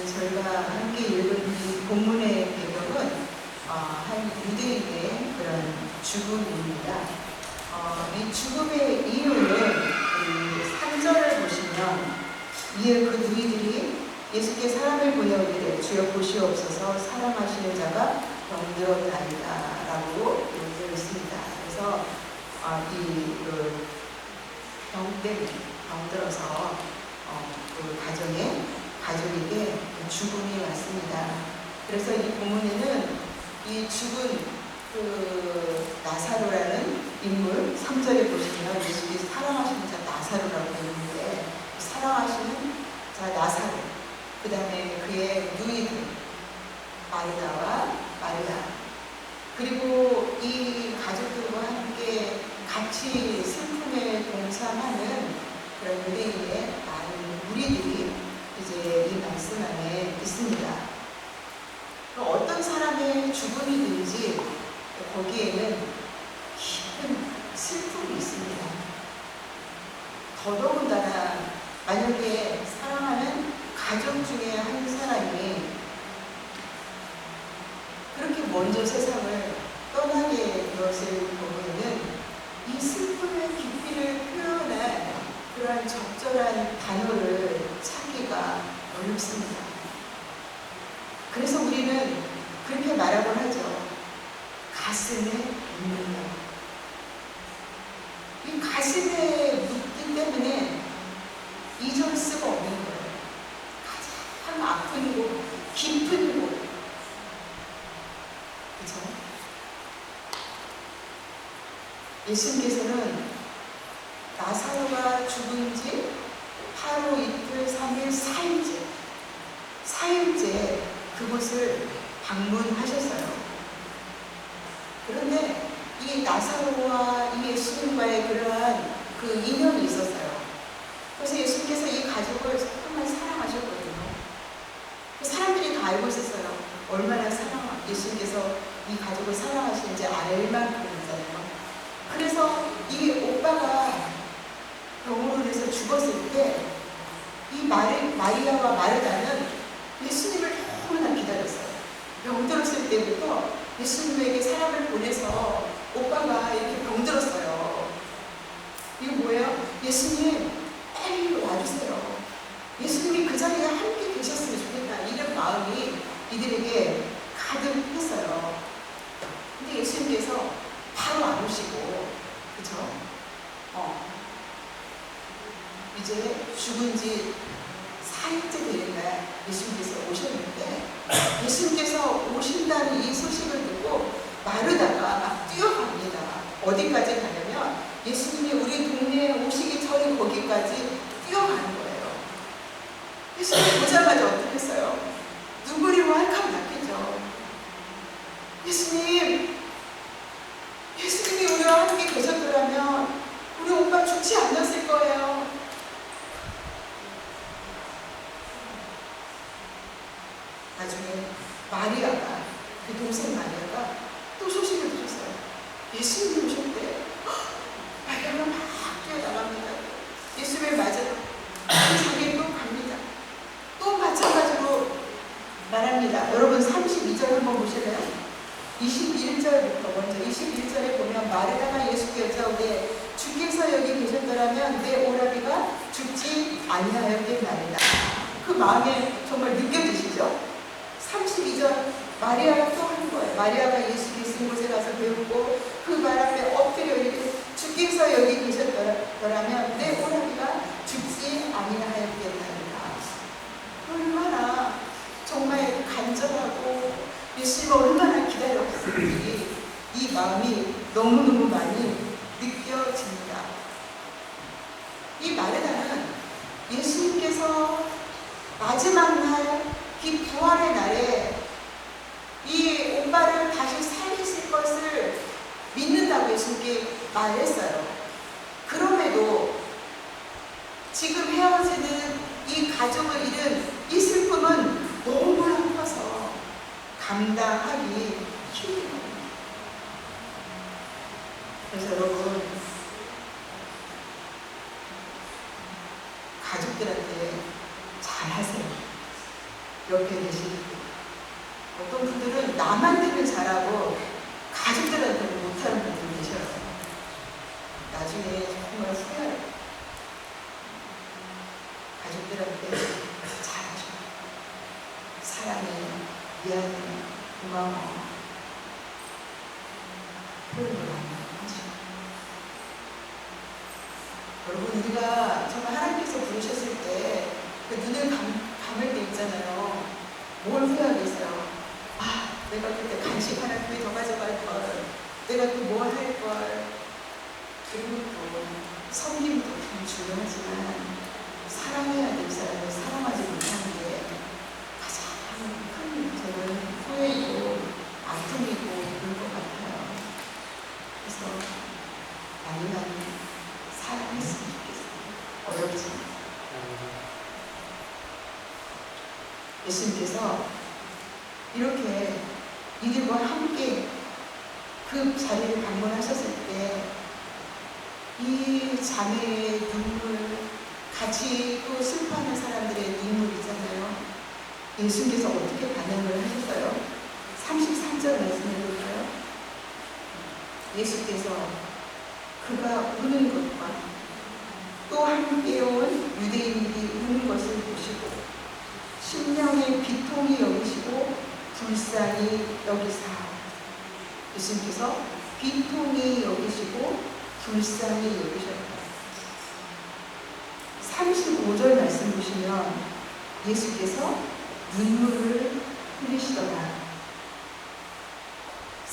저희가 함께 읽은 이 본문의 배경은 한 유대인의 그런 죽음입니다. 이 죽음의 이유는 이 3절을 보시면 이에 그 누이들이 예수께 사람을 보내오기를 주여 보시옵소서 사랑하시는 자가 병들었나이다 라고 되어 있습니다. 그래서 병들어서 그 가족에게 죽음이 왔습니다. 그래서 이 본문에는 이 죽은 그 나사로라는 인물 3절에 보시면 예수께서 사랑하시는 자 나사로라고 되어 있는데 사랑하시는 자 나사로 그 다음에 그의 누이들 마르다와 마리아 그리고 이 가족들과 함께 같이 슬픔에 동참하는 그런 유대인의 많은 무리들이 이제 이 말씀 안에 있습니다. 어떤 사람의 죽음이든지 거기에는 깊은 슬픔이 있습니다. 더더군다나 만약에 사랑하는 가족 중에 한 사람이 그렇게 먼저 세상을 떠나게 되었을 경우에는 이 슬픔의 깊이를 표현할 그러한 적절한 단어를 찾기가 어렵습니다. 그래서 우리는 그렇게 말하곤 하죠. 가슴에 묻는다. 이 가슴에 묻기 때문에 잊을 수가 없는 거예요. 가장 아픈 곳, 깊은 곳. 그렇죠? 예수님께서는 나사로가 죽은 지 하루 이틀 3일 4일째 그곳을 방문하셨어요. 그런데 이 나사로와 이 예수님과의 그러한 그 인연이 있었어요. 그래서 예수님께서 이 가족을 정말 사랑하셨거든요. 사람들이 다 알고 있었어요. 얼마나 예수님께서 이 가족을 사랑하시는지 알 만큼이잖아요. 그래서 이 오빠가 병으로 인해서 죽었을 때 이 마리아와 마르다는 예수님을 너무나 기다렸어요. 병들었을 때부터 예수님에게 사람을 보내서 오빠가 이렇게 병들었어요. 이거 뭐예요? 예수님 빨리 와주세요. 예수님이 그 자리에 함께 계셨으면 좋겠다. 이런 마음이 이들에게 가득했어요. 근데 예수님께서 바로 안 오시고, 그쵸? 이제 죽은 지 4일째 되는 날 예수님께서 오셨는데 예수님께서 오신다는 이 소식을 듣고 마르다가 막 뛰어갑니다. 어디까지 가냐면 예수님이 우리 동네에 오시기 전에 거기까지 뛰어가는 거예요. 예수님 보자마자 어떻게 했어요? 눈물이 왈칵 났겠죠. 예수님이 우리와 함께 계셨더라면 우리 오빠 죽지 않았을 거예요. 나중에 마리아가, 그 동생 마리아가 또 소식을 들었어요. 예수님이 오셨대. 마리아가 막 뛰어나갑니다. 예수님을 맞아 자기에 또 갑니다. 또 마찬가지로 말합니다. 여러분 32절 한번 보실래요? 21절부터 먼저 21절에 보면 마르다가 예수께 여짜오되 주께서 여기 계셨더라면 내 오라비가 죽지 아니하였겠나이다. 그 마음에 정말 느껴지시죠? 32절 마리아가 또 한 거예요. 마리아가 예수 계신 곳에 가서 배우고 그 말 앞에 엎드려 이르되 주께서 여기 계셨더라면 내 오라비가 죽지 아니하였겠나이다. 얼마나 정말 간절하고 예수님을 얼마나 기다렸을지 이 마음이 너무너무 많이 느껴집니다. 이 마르다는 예수님께서 마지막 날 이 부활의 날에 이 오빠를 다시 살리실 것을 믿는다고 예수님께 말했어요. 그럼에도 지금 헤어지는 이 가족을 잃은 이 슬픔은 너무나 커서 감당하기 힘든 겁니다. 그래서 여러분 가족들한테 잘하세요. 옆에 계시고, 어떤 분들은 남한테는 잘하고 가족들한테는 못하는 분들 계셔요. 나중에 정말 후회해요. 가족들한테 잘하죠. 사랑해, 미안해, 고마워. 표현을 많이 하죠. 여러분, 우리가 정말 하나님께서 부르셨을 때 그 눈을 감을 때 있잖아요. 뭘 후회하겠어요? 아, 내가 그때 간식 하나 교회 더 가져갈 걸, 내가 또 뭐 할 걸. 그리고 또 섬김도 참 중요하지만 사랑해야 될 사람을 사랑하지 못하는 게 가장 큰 저는 후회이고 아픔이고 그럴 것 같아요. 그래서 많이 사랑했으면 좋겠어요. 어렵지만. 예수님께서 이렇게 이들과 함께 그 자리를 방문하셨을 때 이 자매의 눈물, 같이 또 슬퍼하는 사람들의 눈물이잖아요. 예수님께서 어떻게 반응을 하셨어요? 33절 말씀해 볼까요? 예수께서 그가 우는 것과 또 함께 온 유대인들이 우는 것을 보시고 심령의 비통이 여기시고 불쌍히 여기사. 예수님께서 비통이 여기시고 불쌍히 여기셨다. 35절 말씀 보시면 예수께서 눈물을 흘리시더라.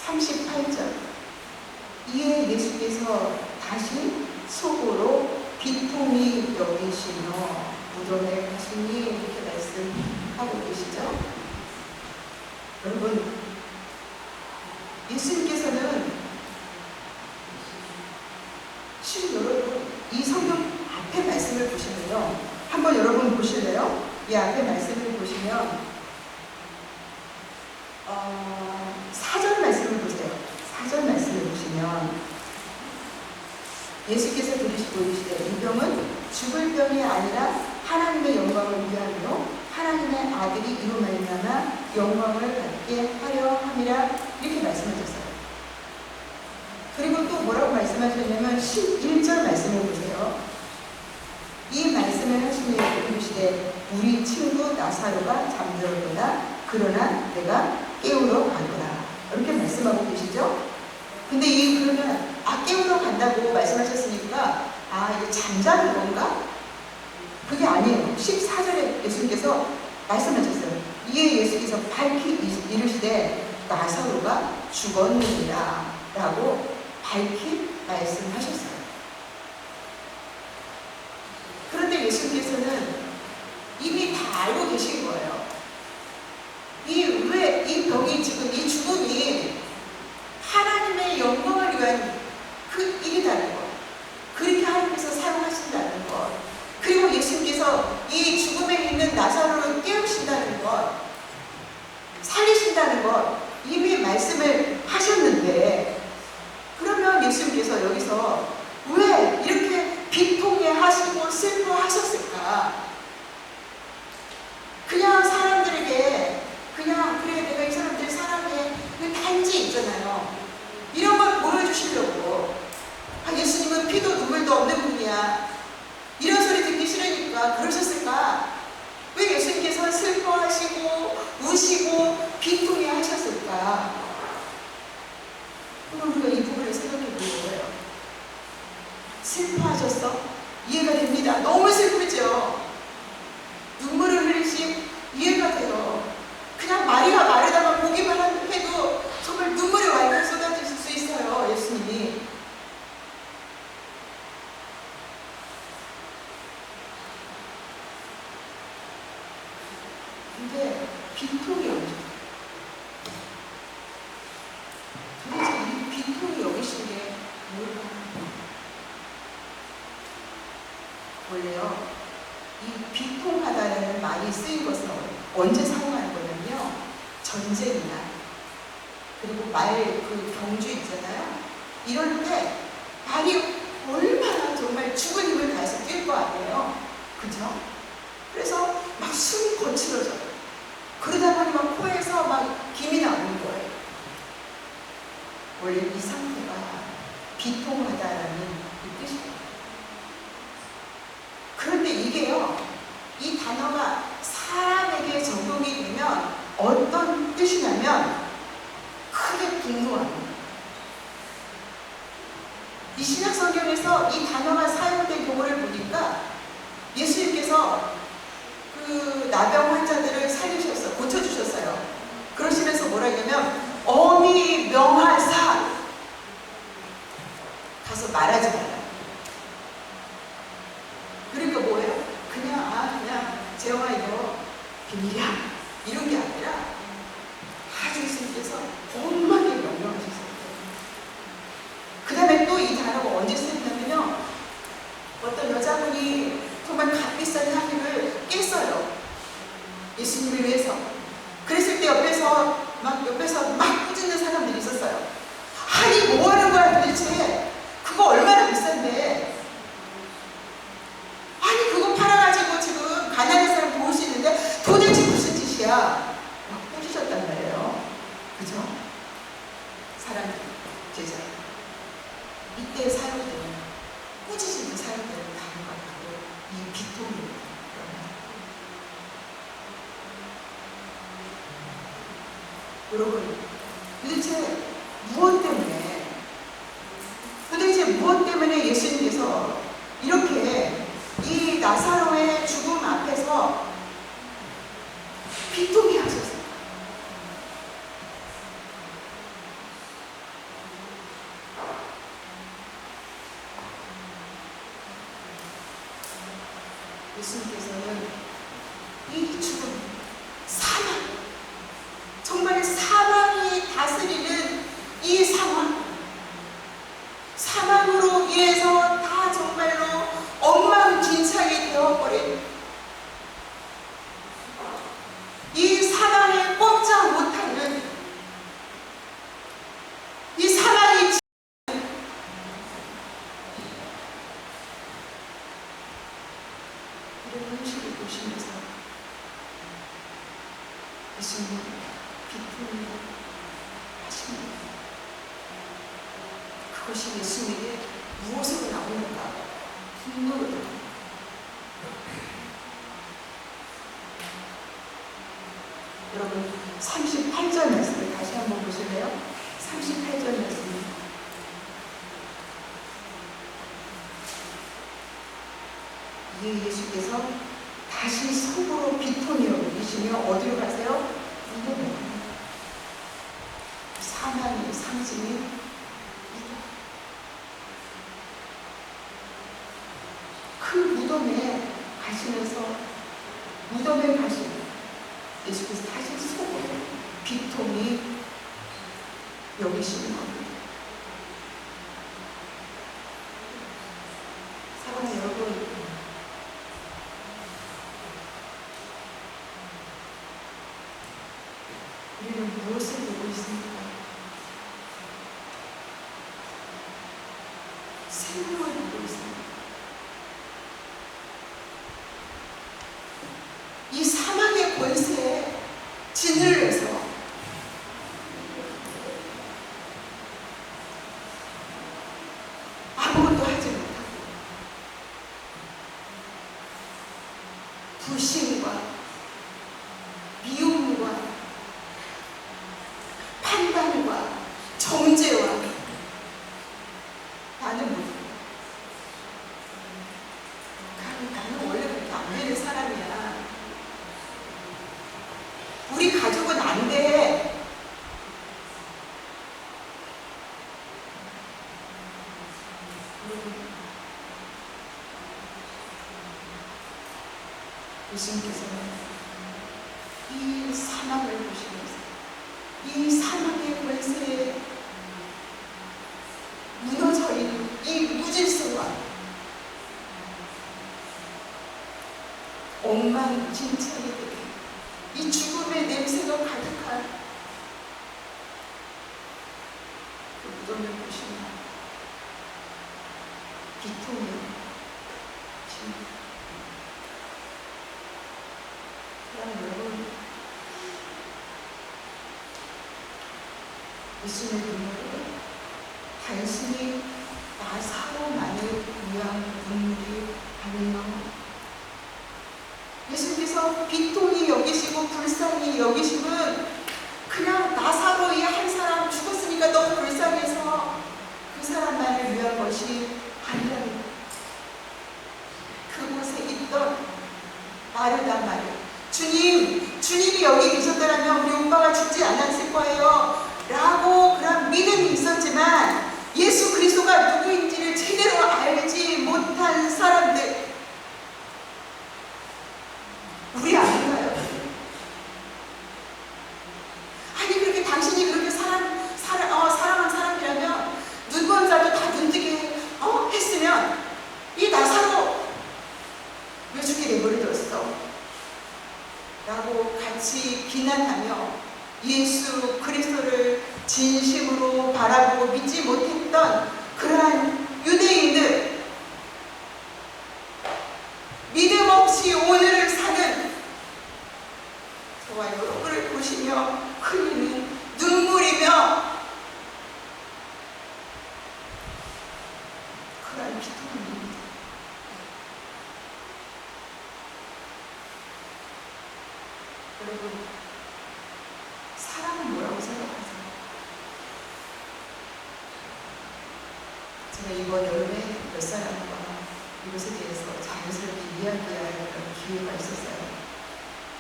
38절 이에 예수께서 다시 속으로 비통이 여기시며 무덤에 가시니 이렇게 말씀하고 계시죠. 여러분, 예수님께서는 여러분 이 성경 앞에 말씀을 보시면요, 한번 여러분 보실래요? 이 앞에 말씀을 보시면 4절 말씀을 보세요. 4절 말씀을 보시면 예수께서 들으시고 이르시되 이 병은 죽을 병이 아니라 하나님의 영광을 위하며 하나님의 아들이 이로 말미암아 영광을 받게 하려 함이라 이렇게 말씀하셨어요. 그리고 또 뭐라고 말씀하셨냐면 11절 말씀을 보세요. 이 말씀을 하시며 이르시되 우리 친구 나사로가 잠들었구나 그러나 내가 깨우러 가노라 이렇게 말씀하고 계시죠. 근데 그러면 깨우러 간다고 말씀하셨으니까 이게 잠자는 건가? 그게 아니에요. 14절에 예수님께서 말씀하셨어요. 이에 예수께서 밝히 이르시되 나사로가 죽었느니라 라고 밝히 말씀하셨어요. 그런데 예수님께서는 이미 다 알고 계신 거예요. 왜 이 병이 지금 이 죽음이 하나님의 영광을 위한 그 일이라는 것, 그렇게 하나님께서 사용하신다는 것, 그리고 예수님께서 이 죽음에 있는 나사로를 깨우신다는 것, 살리신다는 것 이미 말씀을 하셨는데, 그러면 예수님께서 여기서 왜 이렇게 비통해 하시고 슬퍼하셨을까? 그냥 사람들에게 그냥 그래 내가 이 사람들 사랑해 그 단지 있잖아요. 이런 걸 보여주시려고 예수님은 피도 눈물도 없는 분이야 이런 소리 듣기 싫으니까 그러셨을까? 왜 예수님께서 슬퍼하시고 우시고 비통해 하셨을까? 그럼 우리가 이 부분을 생각해 보는 거예요. 슬퍼하셨어? 이해가 됩니다. 너무 슬프죠? 눈물을 흘리시 이해가 돼요. 그냥 마리가 마르다가 보기만 해도 정말 눈물이 왈칵 쏟아질 수 있어요. 예수님이. 근데 빈통이 여기죠. 도대체 이 빈통이 여기신 게 뭘까? 원래요, 이 비통하다는 말이 쓰인 것은 언제 사용하는 거냐면요, 전쟁이나 그리고 그 경주 있잖아요. 이럴 때 말이 얼마나 정말 죽은 힘을 다해서 뛸 거 아니에요. 그죠? 그래서 막 숨이 거칠어져요. 비통하다라는 그 뜻이에요. 그런데 이게요, 이 단어가 사람에게 적용이 되면 어떤 뜻이냐면 크게 분노합니다. 이 신약 성경에서 이 단어가 사용된 경우를 보니까 예수님께서 그 나병 환자들을 살리셨어요. 고쳐주셨어요. 그러시면서 뭐라 했냐면 어미 명하사 가서 말하지 말라. 그러니까 뭐예요? 그냥 재영아 이거 비밀이야 이런 게 아니라 아주 예수님께서 엄하게 명령하셨어요. 그 다음에 또 이 단어가 언제 쓰였냐면요, 어떤 여자분이 정말 값비싼 향유를 깼어요, 예수님을 위해서. 그랬을 때 옆에서 막 꾸짖는 사람들이 있었어요. 아니 뭐 하는 거야 도대체, 그거 얼마나 비싼데, 아니 그거 팔아가지고 지금 가난한 사람 도울 수 있는데 도대체 무슨 짓이야, 막 꾸짖었단 말이에요. 그죠? 사람들, 제자. 이때 사용되는 꾸짖는 사용되는 단어가 바로 이 비통입니다. 여러분, 도대체 무엇 때문에 예수님께서 이렇게 이 나사로의 죽음 앞에서 비통해 하셨어요? 예수님께서는 이 죽음, 사망, 정말 사망이 다스리는 이 상황, 사망으로 인해서 다 정말로 엉망진창이 되어버린 이 사망에 꼼짝 못하는, 이 사망이 이런 음식을 보시면서 예수님 비통을 하십니다. 그것이 예수님에게 무엇으로 나오는가? 분노로 나옵니다. 여러분 38절 말씀을 다시 한번 보실래요? 38절 말씀. 이에 예수께서 다시 속으로 비통이여 여기시며 어디로 가세요? 무덤에. 사망의 상징이 무덤. 그 무덤에 가시면서, 무덤에 가시면 예수께서 다시 속으로 비통이 여기시는 겁니다. 사랑하는 여러분, 우리는 무엇을 보고 있습니까? 생명을 보고 있습니다. 이 사망의 권세에 진을 해서 아무것도 하지 못하고 불신과 미움과 판단과 정죄와 나는 원래 그렇게 안 되는 사람이야, 우리 가족은 안 돼, 예수님께서는 이 사망을 보시면서 이 사망의 권세에 무너져 있는 이 무질서와 엉망진창이 되게 이 죽음의 냄새가 가득한 그 무덤을 보시면 비통이 칩니다. 사랑하는 여러분, 예수님의 눈물은 단순히 나사로만을 위한 눈물이 아니요. 예수님께서 비통히 여기시고 불쌍히 여기심은 그냥 나사로 이 한 사람 죽었으니까 너무 불쌍해서 그 사람만을 위한 것이 아니라는 거예요. 그곳에 있던 마르다 주님이 여기 계셨더라면 우리 오빠가 죽지 않았을 거예요 라고 그런 믿음이 있었지만 예수 그리스도가 누구인지를 제대로 알지 못한 사람들, 우리 아닌가요? 아니 그렇게 당신이 그렇게 사랑한 사람이라면 누구라도 다 눈뜨게 했으면 이 나사로 왜 죽게 내버려뒀어? 라고 같이 비난하며 예수 그리스도를 진심으로 바라보고 믿지 못했던 그러한 유대인들, 믿음 없이 오늘을 사는 저와 여러분을 보시며 흘리는 눈물이며 그러한 비통입니다. 여러분, 사랑은 뭐라고 생각하세요? 제가 이번 여름에 몇 사람과 이것에 대해서 자연스럽게 이야기할 그런 기회가 있었어요.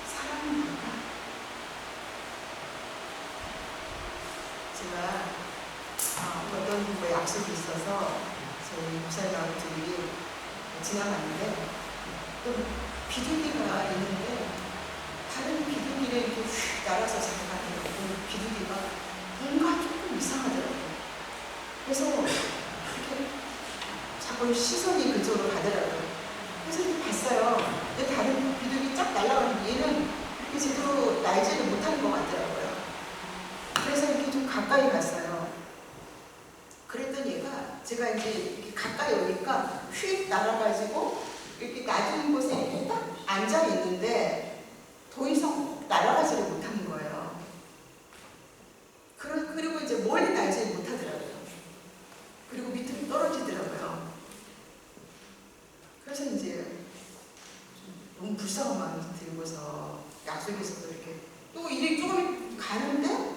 사랑은 뭘까? 제가 어떤 분과 약속이 있어서 저희 목사님들이 지나갔는데 또 비둘기가 있는데 다른 비둘기를 이렇게 휙 날아서 지나가는 비둘기가 뭔가 조금 이상하더라고요. 그래서 이렇게 자꾸 시선이 그쪽으로 가더라고요. 그래서 이렇게 봤어요. 근데 다른 비둘기 쫙 날아가는 얘는 이렇게 제대로 날지를 못하는 것 같더라고요. 그래서 이렇게 좀 가까이 갔어요. 그랬더니 얘가 제가 이제 이렇게 가까이 오니까 휙 날아가지고 이렇게 낮은 곳에 이렇게 딱 앉아 있는데 더 이상 날아가지를 못하는 거예요. 그리고 이제 멀리 날지 못하더라고요. 그리고 밑으로 떨어지더라고요. 그래서 이제 너무 불쌍한 마음이 들고서 약속에서도 이렇게 또 일이 조금 가는데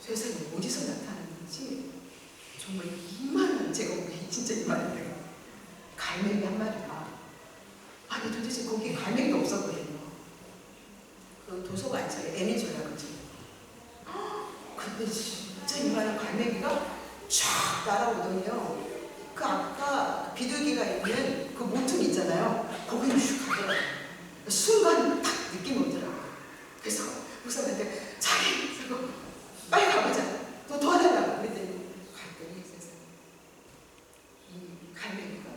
세상에 어디서 나타났는지 정말 이만한, 제가 진짜 이만한데 갈매기 한 마리가, 아니 도대체 거기 갈매기도 없었거든요. 그 도서관 안쪽에 애니저라 그러지. 근데 진짜 이만한 갈매기가 쫙 날아오더니요. 그 아까 비둘기가 있는 그 모퉁이 있잖아요. 거기는 슉 가더라고요. 순간 딱 느낌이 오더라고요. 그래서 목사님한테 자기 빨리 가보자. 너 도와달라고 그랬더니 갔더니 세상에 이 갈매기가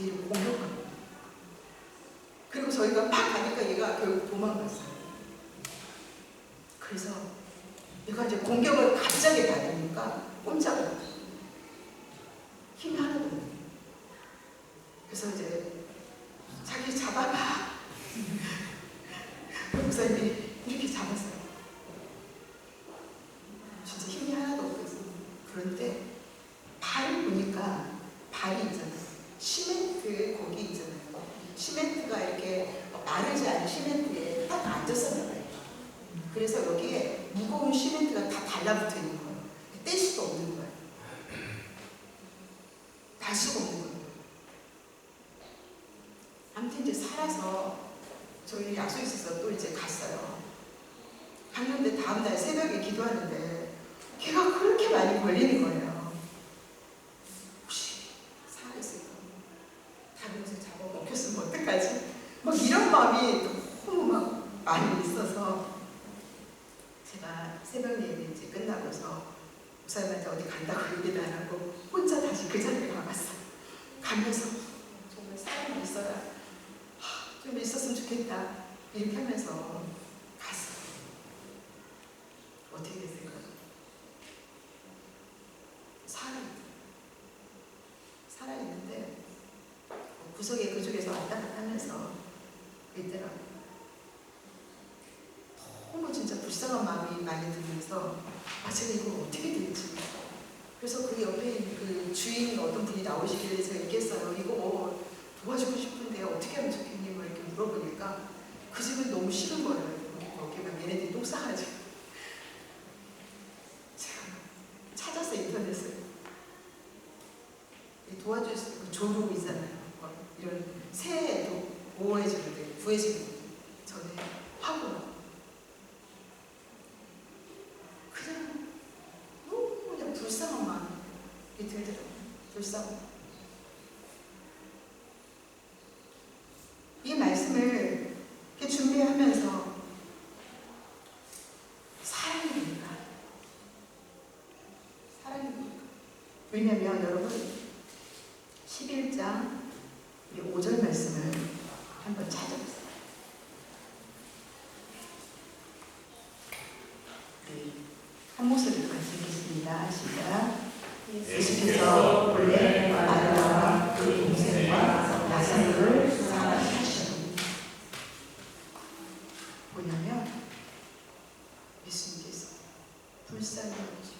얘를 공격하고, 그리고 저희가 막 가니까 얘가 결국 도망갔어요. 그래서 얘가 이제 공격을 갑자기 받으니까 꼼짝을 못해요. 힘이 하나도 없어요. 그래서 이제 자기 잡아봐. 목사님이 이렇게 잡았어요. 진짜 힘이 하나도 없어요. 그런데 발을 보니까 발이 있잖아요. 시멘트 거기 있잖아요. 시멘트가 이렇게 마르지 않은 시멘트에 딱 앉았었나 봐요. 그래서 여기에 무거운 시멘트가 다 달라붙어 있는 거예요. 뗄 수가 없는 거예요. 달 수가 없는 거예요. 아무튼 이제 살아서 저희 약속이 있어서 또 이제 갔어요. 갔는데 다음날 새벽에 기도하는데 걔가 그렇게 많이 걸리는 거예요. 혹시 살아있을까? 다른 곳에 잡아먹혔으면 어떡하지? 막 이런 마음이 너무 막 많이 있어서 제가 새벽 예배 이제 끝나고서 목사님한테 어디 간다고 얘기도 안 하고 혼자 다시 그 자리에 가봤어요. 가면서 정말 사람이 있어야 좀 있었으면 좋겠다 이렇게 하면서 갔어요. 어떻게 됐을까요? 살아있는데 구석에 그쪽에서 왔다 갔다 하면서 있더라고요. 너무 진짜 불쌍한 마음이 많이 들면서 제가 이걸 어떻게 될지 그래서 그 옆에 있는 그 주인 어떤 분이 나오시길래 제가 얘기했어요. 이거 도와주고 싶은데 어떻게 하면 좋겠니? 뭐 이렇게 물어보니까 그 집은 너무 싫은 거예요. 거기가 얘네들이 똥 싸가지고. 제가 찾았어, 인터넷을. 도와줄 수 있는 조르고 있잖아요. 이런 새해도 보호해주는데, 구해주는데 전에 하고 그냥 불쌍한 마음이 들더라고요. 불쌍한. 이 말씀을 이렇게 준비하면서 사랑이 뭡니까? 사랑이 뭡니까? 왜냐면 여러분 11장 5절 말씀을 한번 찾아보세요. 우리 한 목소리로 같이 읽겠습니다. 시작. 예수께서 본래 마리아와 그 동생과 나사로를 사랑하셨으니 뭐냐면 예수님께서 불쌍히 여기시고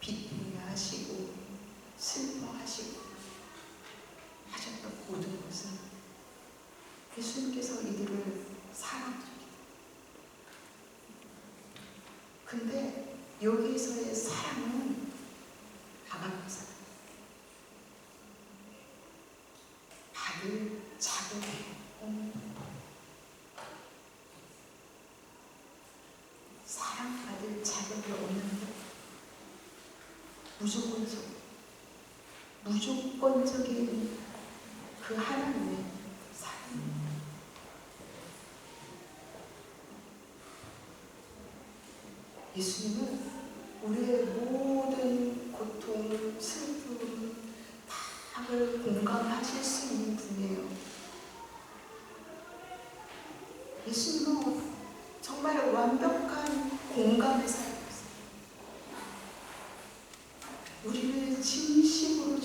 비통해 하시고 슬퍼하시고 하셨던 모든 것은 예수님께서 이들을 사랑하셨습니다. 근데 여기에서의 사랑은 아가페 사랑. 받을 자격이 없는 사랑받을 자격이 없는 무조건적인 그 하나님의 사랑. 예수님은 우리의 모든 고통, 슬픔, 다를 공감하실 수 있는 분이에요. 예수님은 정말 완벽한 공감을 살고 있어요. 우리를 진심으로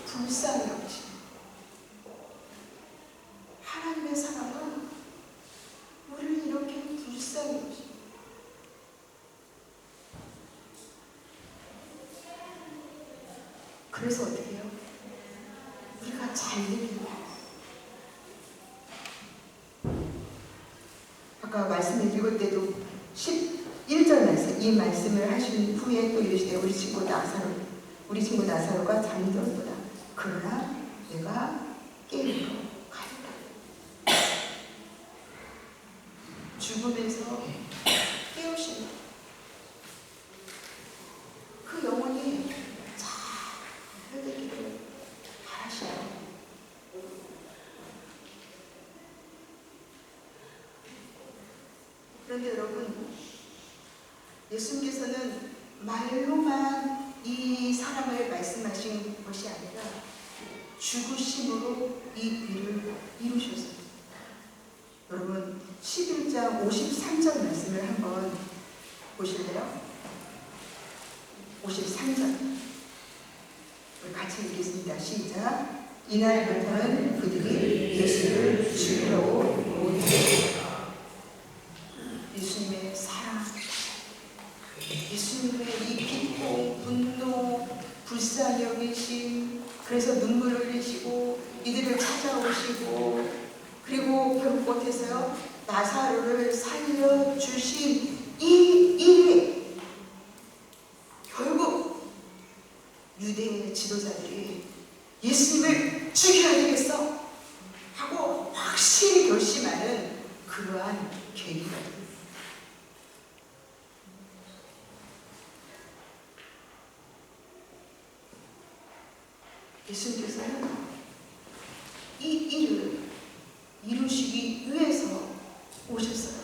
불쌍히 여기시는 하나님의 사랑은 우리를 이렇게 불쌍히 여기시는. 그래서 어떻게 해요? 우리가 잘 되기를 바라요. 아까 말씀을 읽을 때도 11절 말씀, 이 말씀을 하신 후에 또 이르시되 우리 친구 나사로가 잠들었도다. 그러나 내가 깨우러 가리라. 죽음에서 깨우시는 그 영혼이 잘 되기를 바라시고, 그런데 여러분, 예수님께서는 말로만 이 사람을 말씀하신 것이 아니라 죽으심으로 이 일을 이루셨어요. 여러분 11장 53절 말씀을 한번 보실래요? 53절 우리 같이 읽겠습니다. 시작. 이날부터는 그들이 예수를 죽이려고 모였다. 예수님의 사랑, 예수님의 이 비통, 분노, 불쌍히 여기심, 그래서 눈물을 흘리시고 이들을 찾아오시고, 그리고 결국 못해서요 나사로를 살려주신 이 일이 결국 유대의 지도자들이 예수님을 죽여야 되겠어 하고 확실히 결심하는 그러한 계기가 됩니다. 예수님께서는 이 일을 이루시기 위해서 오셨어요.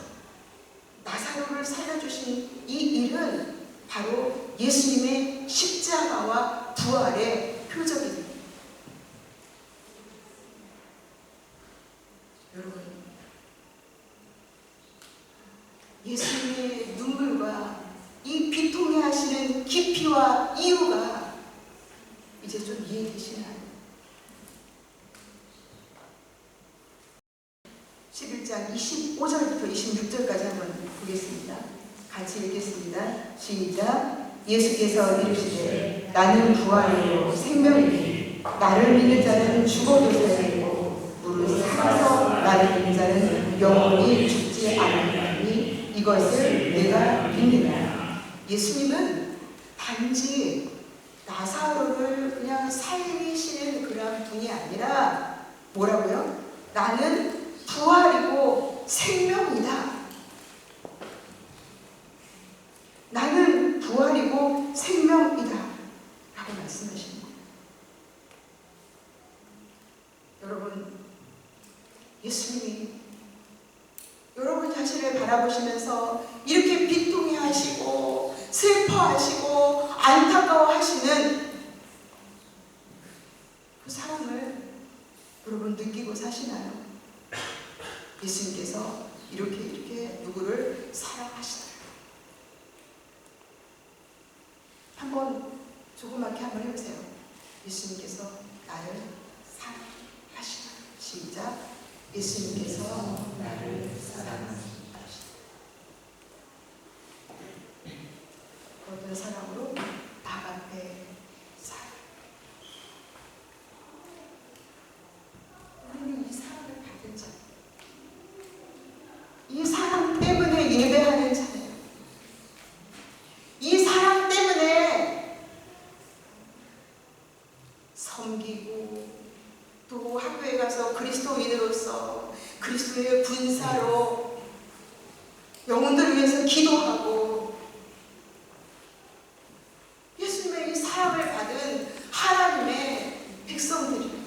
나사로를 살려주신 이 일은 바로 예수님의 십자가와 부활의 표적입니다. 여러분, 예수님의 눈물과 이 비통해 하시는 깊이와 이유가 이제 좀 이해되시나요? 11장 25절부터 26절까지 한번 보겠습니다. 같이 읽겠습니다. 시작. 예수께서 이르시되 나는 부활이요 생명이니 나를 믿는 자는 죽어도 살리고 무릇 살아서 나를 믿는 자는 영원히 죽지 않으리니 이것을 내가 믿느냐. 예수님은 단지 나사로를 그냥 살리시는 그런 분이 아니라 뭐라고요? 나는 부활이고 생명이다. 나는 부활이고 생명이다 라고 말씀하십니다. 여러분, 예수님이 여러분 자신을 바라보시면서 이렇게 비통해 하시고 슬퍼하시고 안타까워하시는 그 사랑을 여러분 느끼고 사시나요? 예수님께서 이렇게 누구를 사랑하시나요? 한번 조그맣게 한번 해보세요. 예수님께서 나를 사랑하시나요? 시작. 예수님께서 나를 사랑하시나요? 어떤 사랑으로? 나가페 사랑. 우리는 이 사랑을 받은 자, 이 사랑 때문에 예배하는 자예요. 이 사랑 때문에 섬기고 또 학교에 가서 그리스도인으로서 그리스도의 군사로 영혼들을 위해서 기도하고 예수님의 이 사랑을 받은 하나님의 백성들이에요.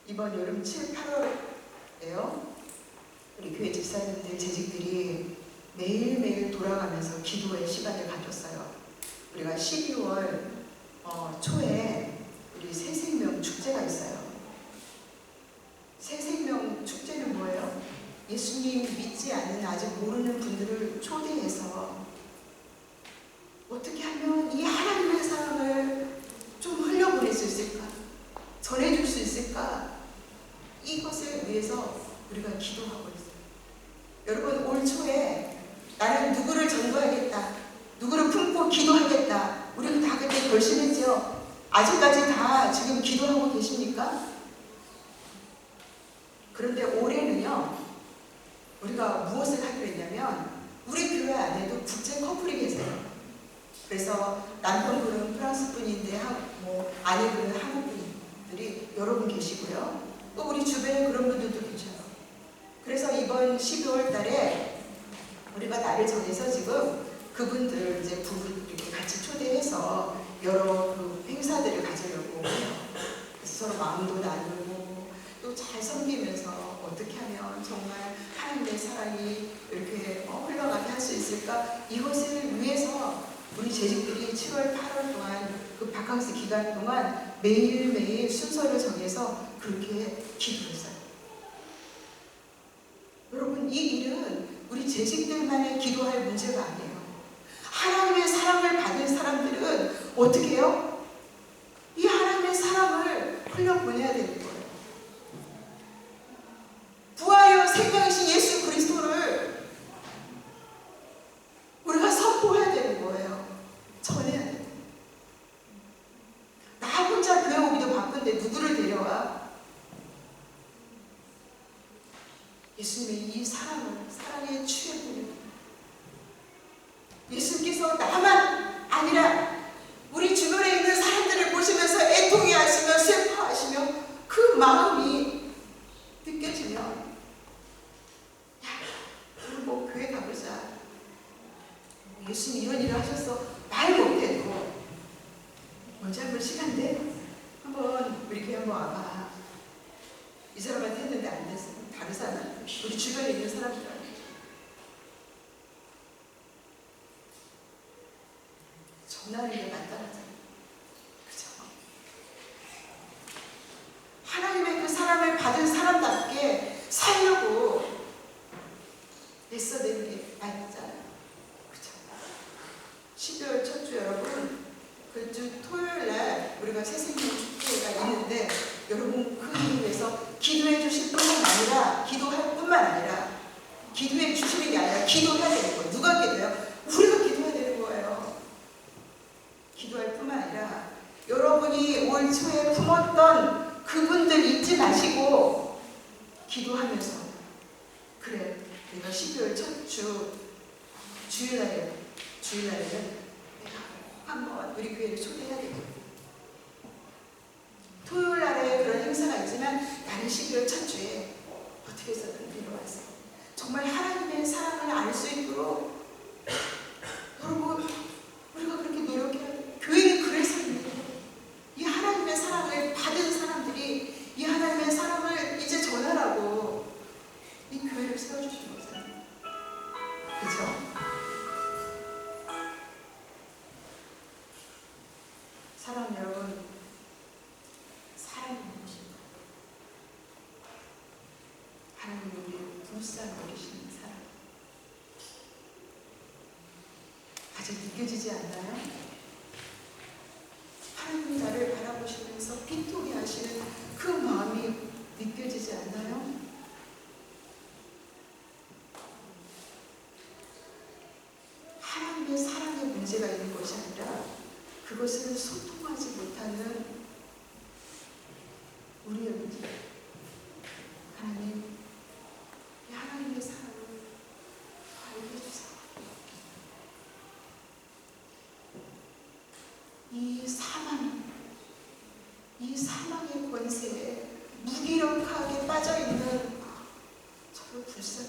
이번 여름 7, 8월에요. 우리 교회 집사님들, 재직들이 매일매일 돌아가면서 기도의 시간을 가졌어요. 우리가 12월 초에 우리 새생명 축제가 있어요. 새생명 축제는 뭐예요? 예수님 믿지 않는 아직 모르는 분들을 초대해서 어떻게 하면 이 하나님의 사랑을 좀 흘려보낼 수 있을까? 전해줄 수 있을까? 이것을 위해서 우리가 기도하고 있어요. 여러분, 올 초에 나는 누구를 전도하겠다, 누구를 품고 기도하겠다, 우리도 다 그때 결심했죠? 아직까지 다 지금 기도하고 계십니까? 그런데 올해는요, 우리가 무엇을 하기로 했냐면 우리 교회 안에도 국제 커플이 계세요. 그래서 남편분은 프랑스 분인데 아내분은 한국 분들이 여러 분 계시고요. 또 우리 주변에 그런 분들도 계셔요. 그래서 이번 12월 달에 우리가 날을 정해서 지금 그분들 이제 부부 이렇게 같이 초대해서 여러 그 행사들을 가지려고 해요. 그래서 서로 마음도 나누고 또 잘 섬기면서 어떻게 하면 정말 하나님의 사랑이 이렇게 흘러가게 할 수 있을까? 이것을 위해서 우리 재직들이 7월, 8월 동안 그 바캉스 기간 동안 매일매일 순서를 정해서 그렇게 기도했어요. 여러분, 이 일은 우리 재직들만의 기도할 문제가 아니에요. 하나님의 사랑을 받은 사람들은 어떻게 해요? 이 하나님의 사랑을 흘려보내야 되는 거예요. 부활이요 생명이신 예수 그리스도를 우리가 선포해야 되는 거예요. 전해야 돼요. 나 혼자 교회 오기도 바쁜데 누구를 데려와? 예수님의 이 사랑에 취해보는 예수님께서 나만 아니라 우리 주변에 있는 사람들을 보시면서 애통해 하시며 슬퍼하시며 그 마음이 느껴지면 야, 우리 뭐 교회 가보자. 예수님 이런 일을 하셨어. 말 못해도 언제 한번 시간 돼? 한번 우리 교회 한번 와봐. 이 사람한테 했는데 안 됐어. 다른 사람, 우리 주변에 있는 사람들 전화를 이제 만나잖아요. 그죠? 하나님의 그 사랑을 받은 사람답게 살려고 애써내는 게 맞잖아요. 그죠? 12월 첫 주 여러분, 그 주 토요일 날 우리가 새생명 축제가 있는데 여러분 그 일을 위해서 기도해 주실 뿐만 아니라 기도할 뿐만 아니라 기도해야 되는 거예요. 누가 기도해요? 우리가 기도해야 되는 거예요. 기도할 뿐만 아니라 여러분이 올 초에 품었던 그분들 잊지 마시고 기도하면서 그래 내가 12월 첫 주일날에는 내가 한번 우리 교회를 초대해야 되겠다. 토요일 날에 그런 행사가 있지만 나는 12월 첫 주에 어떻게 해서든 빌어와서 정말 하나님의 사랑을 알 수 있도록 여러분 우리가 그렇게 노력해야 돼요. 교회는 그래서 있는 거예요. 이 하나님의 사랑을 받은 사람들이 이 하나님의 사랑을 이제 전하라고 이 교회를 세워주신 거잖아요. 그죠? 사랑 여러분, 사랑이 무엇인가? 하나님 우리를 불쌍히 여기시는 사랑. 아직 느껴지지 않나요? 하나님이 나를 바라보시면서 삐뚤이 하시는 그 마음이 느껴지지 않나요? 하나님의 사랑의 문제가 있는 것이 아니라 그것을 소통하지 못하는 우리의 문제. 하나님, 이 하나님의 사랑을 알게 해주세요. 이 사망의 권세에 무기력하게 빠져있는 저를 불쌍히